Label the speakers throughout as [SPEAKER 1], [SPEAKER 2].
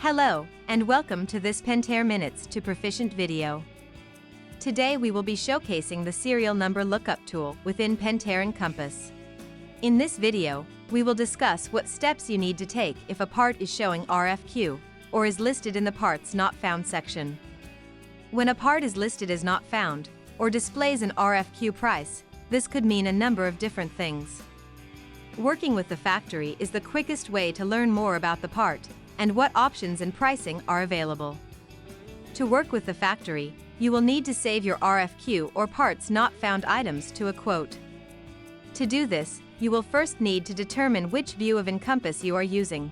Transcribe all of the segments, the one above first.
[SPEAKER 1] Hello, and welcome to this Pentair Minutes to Proficient video. Today we will be showcasing the serial number lookup tool within Pentair Encompass. In this video, we will discuss what steps you need to take if a part is showing RFQ, or is listed in the Parts Not Found section. When a part is listed as not found, or displays an RFQ price, this could mean a number of different things. Working with the factory is the quickest way to learn more about the part, and what options and pricing are available. To work with the factory, you will need to save your RFQ or Parts Not Found items to a quote. To do this, you will first need to determine which view of Encompass you are using.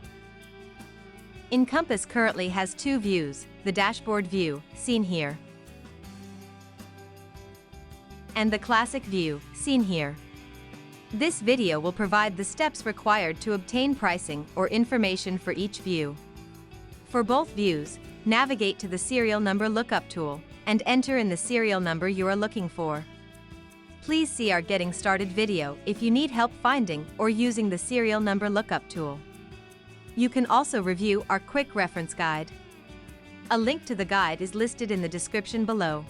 [SPEAKER 1] Encompass currently has two views, the dashboard view, seen here, and the classic view, seen here. This video will provide the steps required to obtain pricing or information for each view. For both views, navigate to the serial number lookup tool and enter in the serial number you are looking for. Please see our Getting Started video if you need help finding or using the serial number lookup tool. You can also review our quick reference guide. A link to the guide is listed in the description below.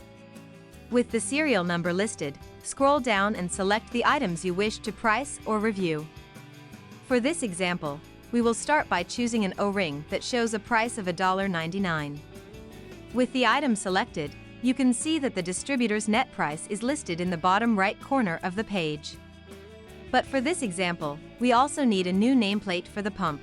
[SPEAKER 1] With the serial number listed, scroll down and select the items you wish to price or review. For this example, we will start by choosing an O-ring that shows a price of $1.99. With the item selected, you can see that the distributor's net price is listed in the bottom right corner of the page. But for this example, we also need a new nameplate for the pump.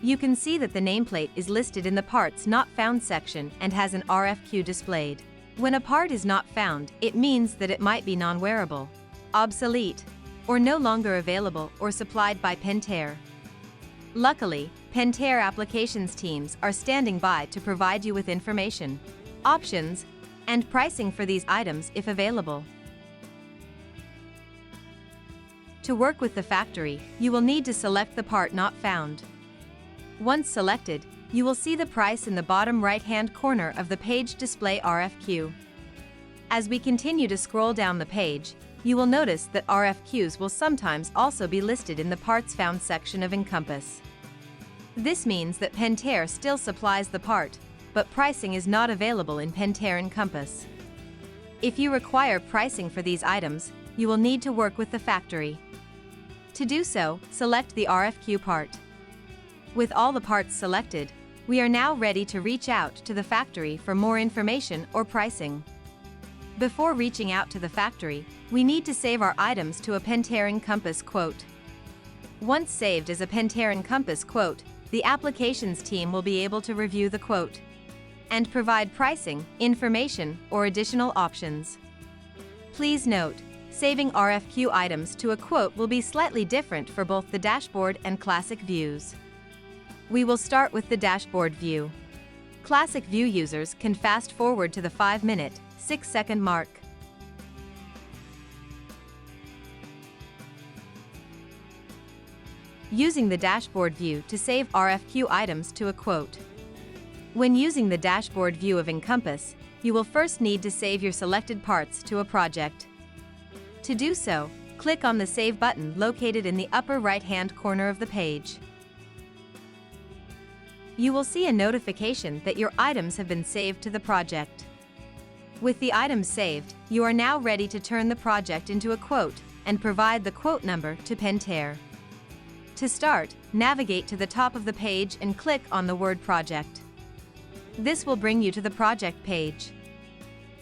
[SPEAKER 1] You can see that the nameplate is listed in the Parts Not Found section and has an RFQ displayed. When a part is not found, it means that it might be non-wearable, obsolete, or no longer available or supplied by Pentair. Luckily, Pentair applications teams are standing by to provide you with information, options, and pricing for these items if available. To work with the factory, you will need to select the part not found. Once selected, you will see the price in the bottom right-hand corner of the page display RFQ. As we continue to scroll down the page, you will notice that RFQs will sometimes also be listed in the Parts Found section of Encompass. This means that Pentair still supplies the part, but pricing is not available in Pentair Encompass. If you require pricing for these items, you will need to work with the factory. To do so, select the RFQ part. With all the parts selected, we are now ready to reach out to the factory for more information or pricing. Before reaching out to the factory, we need to save our items to a Pentair Encompass quote. Once saved as a Pentair Encompass quote, the applications team will be able to review the quote and provide pricing, information, or additional options. Please note, saving RFQ items to a quote will be slightly different for both the dashboard and classic views. We will start with the dashboard view. Classic view users can fast forward to the 5-minute, 6-second mark. Using the dashboard view to save RFQ items to a quote. When using the dashboard view of Encompass, you will first need to save your selected parts to a project. To do so, click on the Save button located in the upper right-hand corner of the page. You will see a notification that your items have been saved to the project. With the items saved, you are now ready to turn the project into a quote and provide the quote number to Pentair. To start, navigate to the top of the page and click on the word Project. This will bring you to the project page.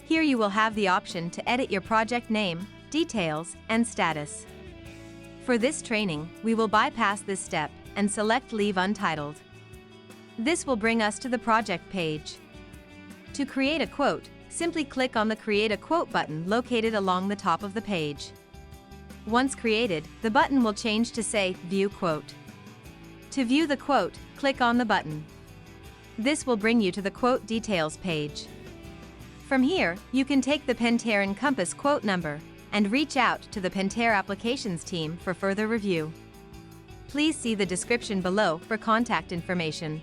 [SPEAKER 1] Here you will have the option to edit your project name, details, and status. For this training, we will bypass this step and select Leave Untitled. This will bring us to the project page. To create a quote, simply click on the Create a Quote button located along the top of the page. Once created, the button will change to say View Quote. To view the quote, click on the button. This will bring you to the quote details page. From here, you can take the Pentair Encompass quote number and reach out to the Pentair applications team for further review. Please see the description below for contact information.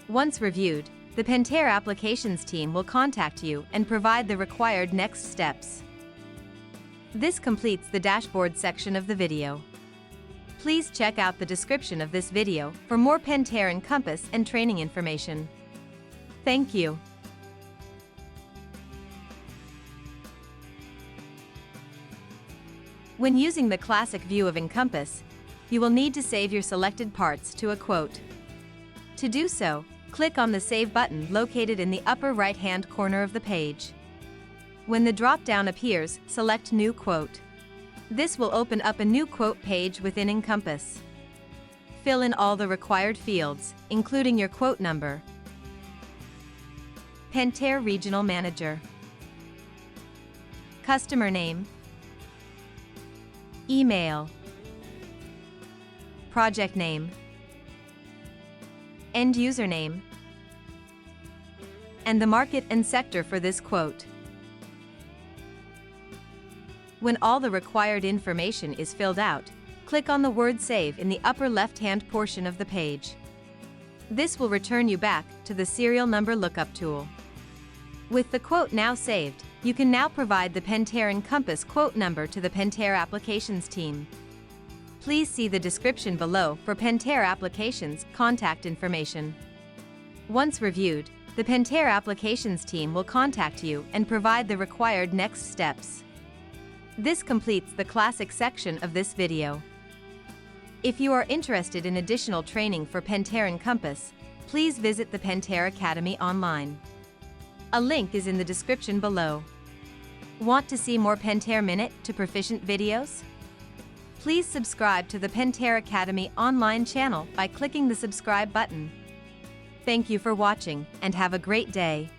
[SPEAKER 1] Once reviewed, the Pentair applications team will contact you and provide the required next steps. This completes the dashboard section of the video. Please check out the description of this video for more Pentair Encompass and training information. Thank you. When using the classic view of Encompass, you will need to save your selected parts to a quote. To do so, click on the Save button located in the upper right-hand corner of the page. When the drop-down appears, select New Quote. This will open up a new quote page within Encompass. Fill in all the required fields, including your quote number, Pentair Regional Manager, customer name, email, project name, end user name, and the market and sector for this quote. When all the required information is filled out, click on the word Save in the upper left-hand portion of the page. This will return you back to the serial number lookup tool. With the quote now saved, you can now provide the Pentair Encompass quote number to the Pentair Applications team. Please see the description below for Pentair Applications contact information. Once reviewed, the Pentair Applications team will contact you and provide the required next steps. This completes the classic section of this video. If you are interested in additional training for Pentair Encompass, please visit the Pentair Academy online. A link is in the description below. Want to see more Pentair Minute to Proficient videos? Please subscribe to the Pentair Academy online channel by clicking the subscribe button. Thank you for watching and have a great day.